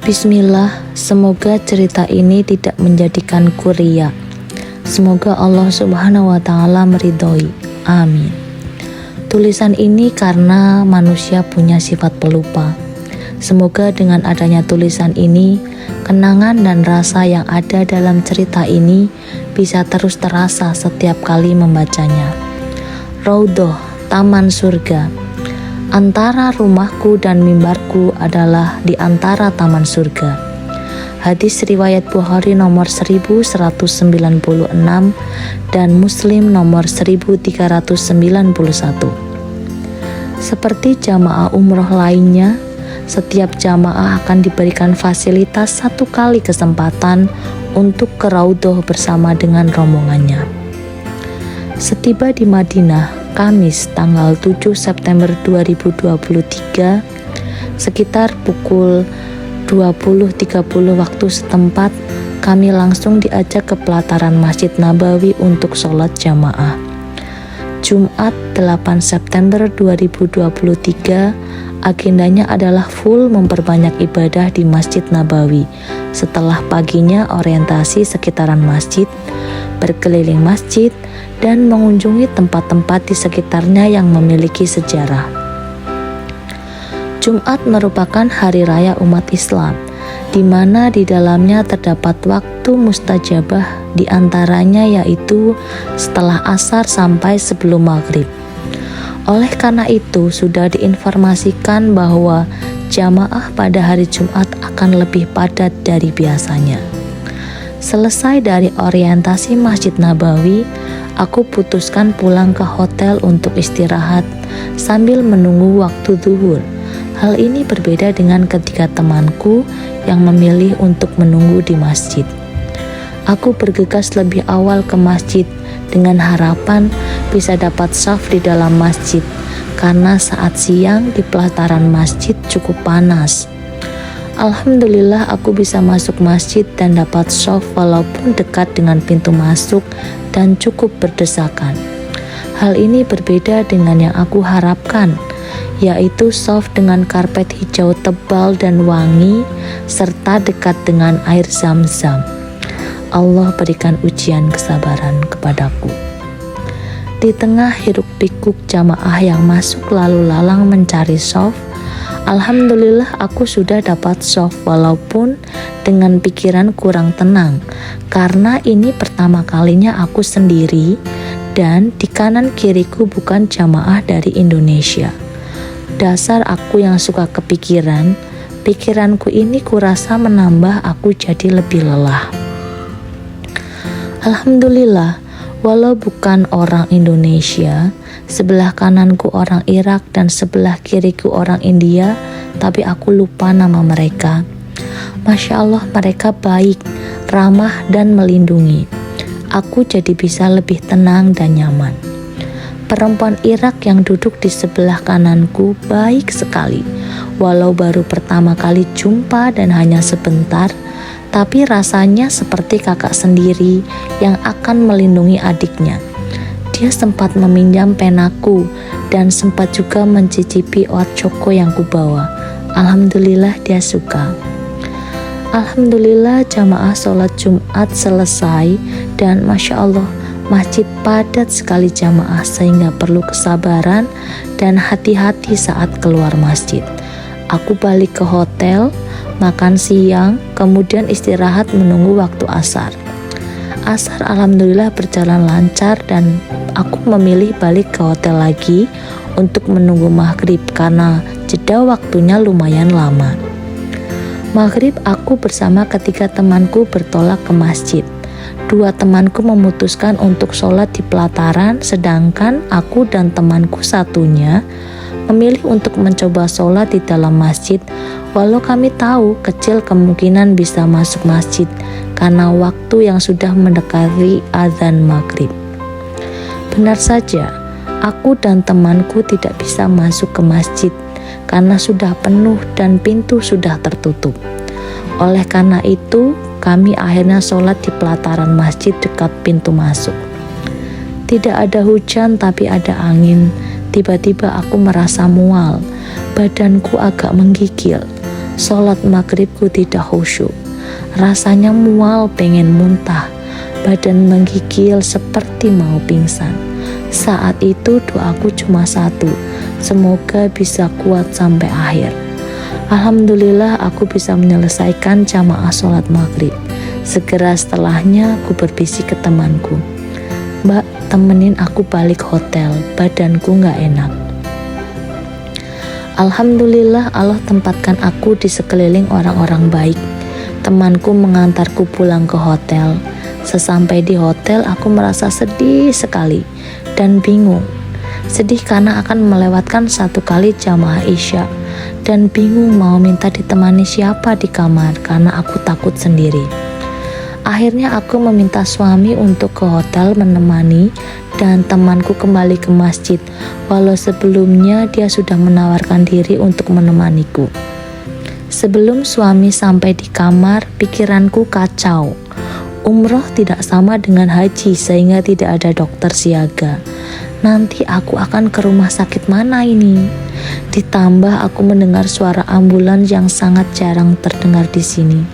Bismillah, semoga cerita ini tidak menjadikanku riya. Semoga Allah Subhanahu wa Ta'ala meridhoi. Amin. Tulisan ini karena manusia punya sifat pelupa. Semoga dengan adanya tulisan ini, kenangan dan rasa yang ada dalam cerita ini bisa terus terasa setiap kali membacanya. Raudhah, taman surga. Antara rumahku dan mimbarku adalah di antara taman surga. Hadis riwayat Bukhari nomor 1196 dan Muslim nomor 1391. Seperti jamaah umroh lainnya, setiap jamaah akan diberikan fasilitas 1 kali kesempatan untuk ke Raudhah bersama dengan rombongannya. Setiba di Madinah, Kamis tanggal 7 September 2023 sekitar pukul 20.30 waktu setempat, kami langsung diajak ke pelataran Masjid Nabawi untuk sholat jamaah. Jumat 8 September 2023, agendanya adalah full memperbanyak ibadah di Masjid Nabawi. Setelah paginya orientasi sekitaran masjid, berkeliling masjid, dan mengunjungi tempat-tempat di sekitarnya yang memiliki sejarah. Jumat merupakan hari raya umat Islam, di mana di dalamnya terdapat waktu mustajabah, di antaranya yaitu setelah asar sampai sebelum maghrib. Oleh karena itu, sudah diinformasikan bahwa jamaah pada hari Jumat akan lebih padat dari biasanya. Selesai dari orientasi Masjid Nabawi, aku putuskan pulang ke hotel untuk istirahat sambil menunggu waktu zuhur. Hal ini berbeda dengan ketiga temanku yang memilih untuk menunggu di masjid. Aku bergegas lebih awal ke masjid dengan harapan bisa dapat shaf di dalam masjid, karena saat siang di pelataran masjid cukup panas. Alhamdulillah aku bisa masuk masjid dan dapat shaf walaupun dekat dengan pintu masuk dan cukup berdesakan. Hal ini berbeda dengan yang aku harapkan, yaitu shaf dengan karpet hijau tebal dan wangi serta dekat dengan air zam-zam. Allah berikan ujian kesabaran kepadaku. Di tengah hiruk-pikuk jamaah yang masuk lalu lalang mencari shaf, alhamdulillah aku sudah dapat shaf walaupun dengan pikiran kurang tenang, karena ini pertama kalinya aku sendiri dan di kanan kiriku bukan jamaah dari Indonesia. Dasar aku yang suka kepikiran, pikiranku ini kurasa menambah aku jadi lebih lelah. Alhamdulillah, walau bukan orang Indonesia, sebelah kananku orang Irak dan sebelah kiriku orang India, tapi aku lupa nama mereka. Masya Allah, mereka baik, ramah dan melindungi. Aku jadi bisa lebih tenang dan nyaman. Perempuan Irak yang duduk di sebelah kananku baik sekali. Walau baru pertama kali jumpa dan hanya sebentar, tapi rasanya seperti kakak sendiri yang akan melindungi adiknya. Dia sempat meminjam penaku dan sempat juga mencicipi hot choco yang kubawa. Alhamdulillah dia suka. Alhamdulillah jamaah sholat Jumat selesai dan Masya Allah masjid padat sekali jamaah sehingga perlu kesabaran dan hati-hati saat keluar masjid. Aku balik ke hotel, makan siang, kemudian istirahat menunggu waktu asar. Asar alhamdulillah berjalan lancar dan aku memilih balik ke hotel lagi untuk menunggu maghrib karena jeda waktunya lumayan lama. Maghrib aku bersama ketiga temanku bertolak ke masjid. 2 temanku memutuskan untuk sholat di pelataran, sedangkan aku dan temanku satunya memilih untuk mencoba sholat di dalam masjid, walau kami tahu kecil kemungkinan bisa masuk masjid karena waktu yang sudah mendekati azan maghrib. Benar saja, aku dan temanku tidak bisa masuk ke masjid karena sudah penuh dan pintu sudah tertutup. Oleh karena itu, kami akhirnya sholat di pelataran masjid dekat pintu masuk. Tidak ada hujan tapi ada angin. Tiba-tiba aku merasa mual, badanku agak menggigil. Sholat maghribku tidak khusyuk. Rasanya mual, pengen muntah, badan menggigil seperti mau pingsan. Saat itu doaku cuma satu, semoga bisa kuat sampai akhir. Alhamdulillah aku bisa menyelesaikan jamaah sholat maghrib. Segera setelahnya aku berbisik ke temanku, "Mbak, temenin aku balik hotel, badanku gak enak." Alhamdulillah Allah tempatkan aku di sekeliling orang-orang baik. Temanku mengantarku pulang ke hotel. Sesampai di hotel aku merasa sedih sekali dan bingung. Sedih karena akan melewatkan satu kali jamaah isya, dan bingung mau minta ditemani siapa di kamar karena aku takut sendiri. Akhirnya aku meminta suami untuk ke hotel menemani, dan temanku kembali ke masjid walau sebelumnya dia sudah menawarkan diri untuk menemaniku. Sebelum suami sampai di kamar, pikiranku kacau. Umroh tidak sama dengan haji sehingga tidak ada dokter siaga. Nanti aku akan ke rumah sakit mana ini? Ditambah aku mendengar suara ambulans yang sangat jarang terdengar di sini.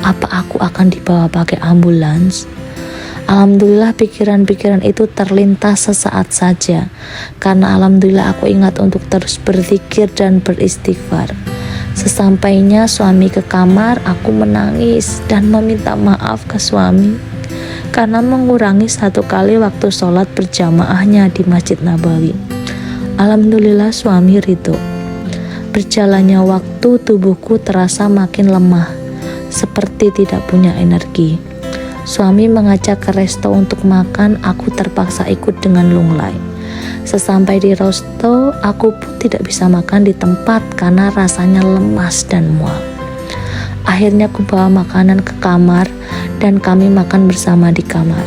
Apa aku akan dibawa pakai ambulans? Alhamdulillah pikiran-pikiran itu terlintas sesaat saja, karena alhamdulillah aku ingat untuk terus berzikir dan beristighfar. Sesampainya suami ke kamar, aku menangis dan meminta maaf ke suami karena mengurangi satu kali waktu sholat berjamaahnya di Masjid Nabawi. Alhamdulillah suami ridho. Berjalannya waktu, tubuhku terasa makin lemah, seperti tidak punya energi. Suami mengajak ke resto untuk makan, aku terpaksa ikut dengan lunglai. Sesampai di resto, aku pun tidak bisa makan di tempat karena rasanya lemas dan mual. Akhirnya aku bawa makanan ke kamar dan kami makan bersama di kamar.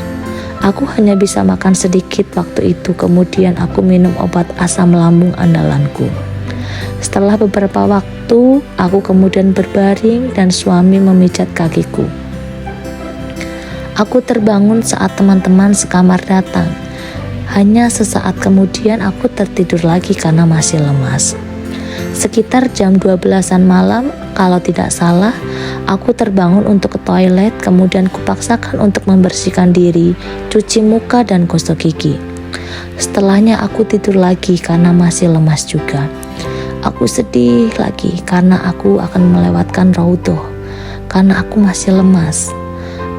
Aku hanya bisa makan sedikit waktu itu, kemudian aku minum obat asam lambung andalanku. Setelah beberapa waktu, aku kemudian berbaring dan suami memijat kakiku. Aku terbangun saat teman-teman sekamar datang. Hanya sesaat kemudian aku tertidur lagi karena masih lemas. Sekitar jam 12-an malam, kalau tidak salah, aku terbangun untuk ke toilet, kemudian kupaksakan untuk membersihkan diri, cuci muka dan gosok gigi. Setelahnya aku tidur lagi karena masih lemas juga. Aku sedih lagi karena aku akan melewatkan raudhah, karena aku masih lemas.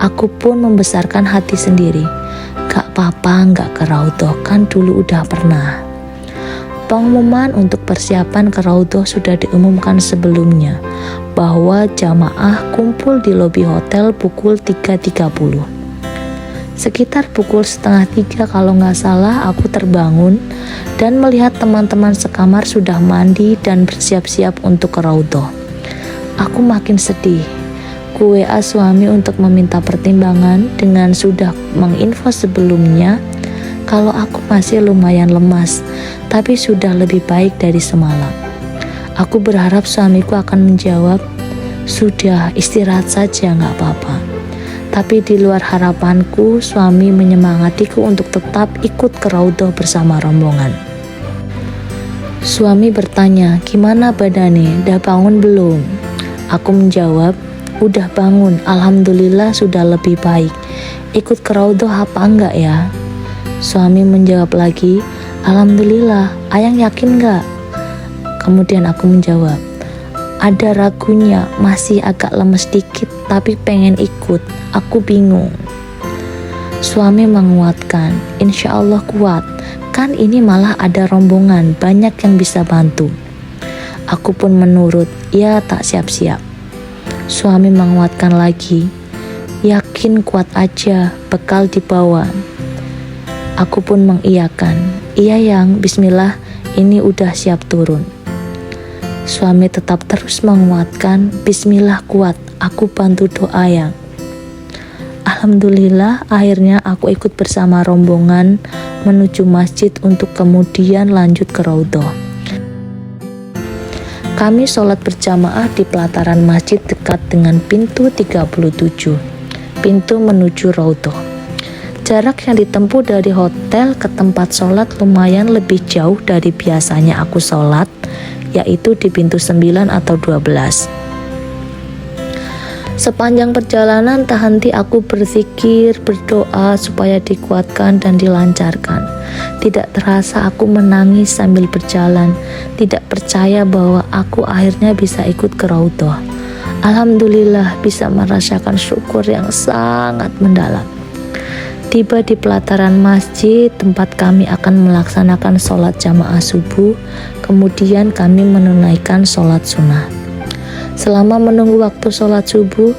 Aku pun membesarkan hati sendiri. Gak apa-apa, gak ke raudhah, kan dulu udah pernah. Pengumuman untuk persiapan ke raudhah sudah diumumkan sebelumnya, bahwa jamaah kumpul di lobi hotel pukul 3.30. Sekitar pukul setengah 3 kalau nggak salah, aku terbangun dan melihat teman-teman sekamar sudah mandi dan bersiap-siap untuk ke raudhah. Aku makin sedih. Ku WA suami untuk meminta pertimbangan dengan sudah menginfo sebelumnya kalau aku masih lumayan lemas, tapi sudah lebih baik dari semalam. Aku berharap suamiku akan menjawab, "Sudah, istirahat saja, nggak apa-apa." Tapi di luar harapanku, suami menyemangatiku untuk tetap ikut ke raudhah bersama rombongan. Suami bertanya, "Gimana badannya? Udah bangun belum?" Aku menjawab, "Udah bangun, alhamdulillah sudah lebih baik. Ikut ke raudhah apa enggak ya?" Suami menjawab lagi, "Alhamdulillah, Ayang yakin enggak?" Kemudian aku menjawab, "Ada ragunya, masih agak lemes dikit, tapi pengen ikut, aku bingung." Suami menguatkan, "Insya Allah kuat, kan ini malah ada rombongan, banyak yang bisa bantu." Aku pun menurut, "Ya tak siap-siap." Suami menguatkan lagi, "Yakin kuat aja, bekal dibawa." Aku pun mengiyakan, "Iya yang, bismillah, ini udah siap turun." Suami tetap terus menguatkan, "Bismillah kuat, aku bantu doa yang." Alhamdulillah akhirnya aku ikut bersama rombongan menuju masjid untuk kemudian lanjut ke raudhah. Kami sholat berjamaah di pelataran masjid dekat dengan pintu 37, pintu menuju raudhah. Jarak yang ditempuh dari hotel ke tempat sholat lumayan lebih jauh dari biasanya aku sholat, yaitu di pintu 9 atau 12. Sepanjang perjalanan tak henti aku berzikir, berdoa supaya dikuatkan dan dilancarkan. Tidak terasa aku menangis sambil berjalan, tidak percaya bahwa aku akhirnya bisa ikut ke Raudhah. Alhamdulillah bisa merasakan syukur yang sangat mendalam. Tiba di pelataran masjid tempat kami akan melaksanakan sholat jamaah subuh, kemudian kami menunaikan sholat sunnah. Selama menunggu waktu sholat subuh,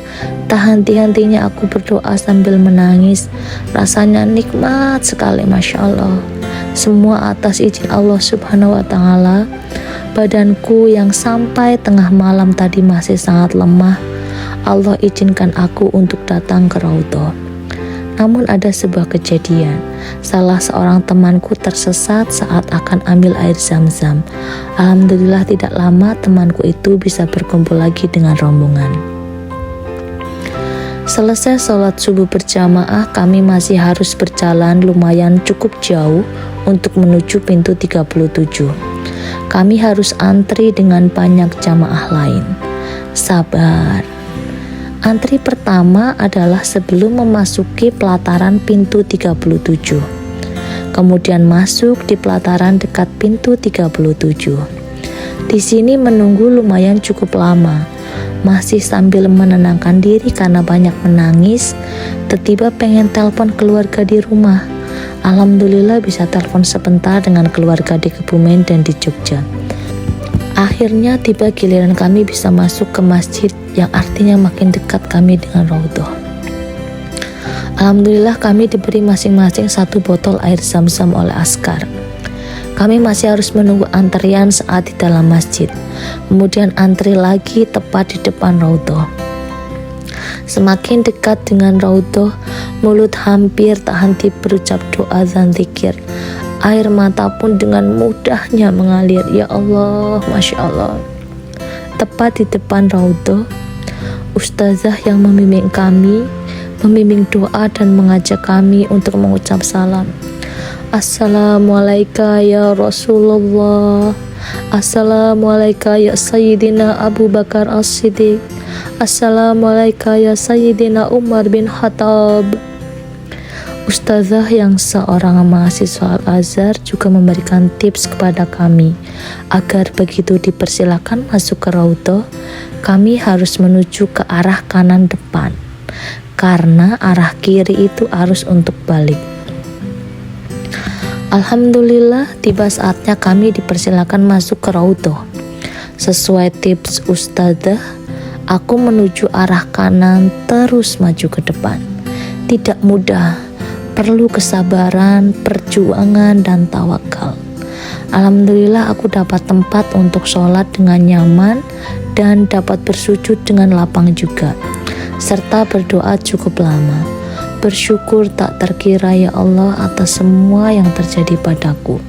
tak henti-hentinya aku berdoa sambil menangis. Rasanya nikmat sekali, Masya Allah. Semua atas izin Allah Subhanahu wa Ta'ala. Badanku yang sampai tengah malam tadi masih sangat lemah, Allah izinkan aku untuk datang ke Raudhah. Namun ada sebuah kejadian, salah seorang temanku tersesat saat akan ambil air zam-zam. Alhamdulillah tidak lama temanku itu bisa berkumpul lagi dengan rombongan. Selesai sholat subuh berjamaah, kami masih harus berjalan lumayan cukup jauh untuk menuju pintu 37. Kami harus antri dengan banyak jamaah lain. Sabar. Antri pertama adalah sebelum memasuki pelataran pintu 37. Kemudian masuk di pelataran dekat pintu 37. Di sini menunggu lumayan cukup lama. Masih sambil menenangkan diri karena banyak menangis, tiba-tiba pengen telepon keluarga di rumah. Alhamdulillah bisa telepon sebentar dengan keluarga di Kebumen dan di Jogja. Akhirnya tiba giliran kami bisa masuk ke masjid yang artinya makin dekat kami dengan Raudhah. Alhamdulillah kami diberi masing-masing 1 botol air zam-zam oleh askar. Kami masih harus menunggu antrian saat di dalam masjid. Kemudian antri lagi tepat di depan Raudhah. Semakin dekat dengan Raudhah, mulut hampir tak henti berucap doa dan zikir. Air mata pun dengan mudahnya mengalir. Ya Allah, Masya Allah. Tepat di depan Raudhah, ustazah yang membimbing kami, membimbing doa dan mengajak kami untuk mengucap salam. Assalamualaikum ya Rasulullah. Assalamualaikum ya Sayyidina Abu Bakar As-Siddiq. Assalamualaikum ya Sayyidina Umar bin Khattab. Ustazah yang seorang mahasiswa Al-Azhar juga memberikan tips kepada kami agar begitu dipersilakan masuk ke Raudhah, kami harus menuju ke arah kanan depan karena arah kiri itu arus untuk balik. Alhamdulillah tiba saatnya kami dipersilakan masuk ke Raudhah. Sesuai tips ustazah, aku menuju arah kanan terus maju ke depan. Tidak mudah, perlu kesabaran, perjuangan, dan tawakal. Alhamdulillah aku dapat tempat untuk sholat dengan nyaman dan dapat bersujud dengan lapang juga, serta berdoa cukup lama. Bersyukur tak terkira ya Allah atas semua yang terjadi padaku.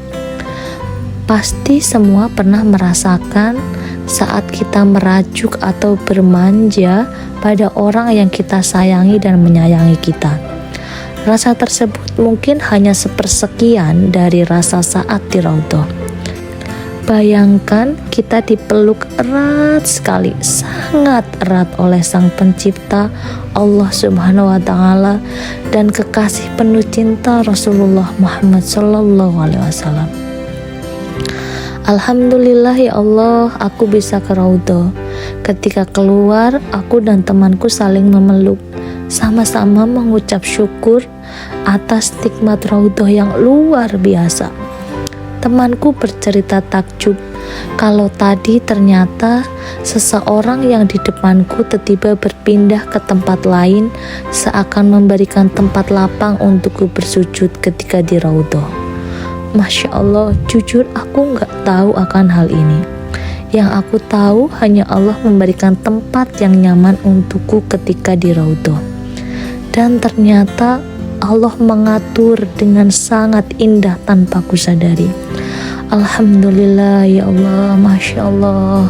Pasti semua pernah merasakan saat kita merajuk atau bermanja pada orang yang kita sayangi dan menyayangi kita. Rasa tersebut mungkin hanya sepersekian dari rasa saat di Raudhah. Bayangkan kita dipeluk erat sekali, sangat erat oleh Sang Pencipta Allah Subhanahu wa Ta'ala dan kekasih penuh cinta Rasulullah Muhammad Sallallahu Alaihi Wasallam. Alhamdulillah ya Allah, aku bisa ke Raudhah. Ketika keluar, aku dan temanku saling memeluk, sama-sama mengucap syukur atas nikmat Raudhah yang luar biasa. Temanku bercerita takjub kalau tadi ternyata seseorang yang di depanku tiba-tiba berpindah ke tempat lain seakan memberikan tempat lapang untukku bersujud ketika di Raudhah. Masya Allah, jujur aku nggak tahu akan hal ini. Yang aku tahu hanya Allah memberikan tempat yang nyaman untukku ketika di Raudhah. Dan ternyata Allah mengatur dengan sangat indah tanpa kusadari. Alhamdulillah ya Allah, Masya Allah.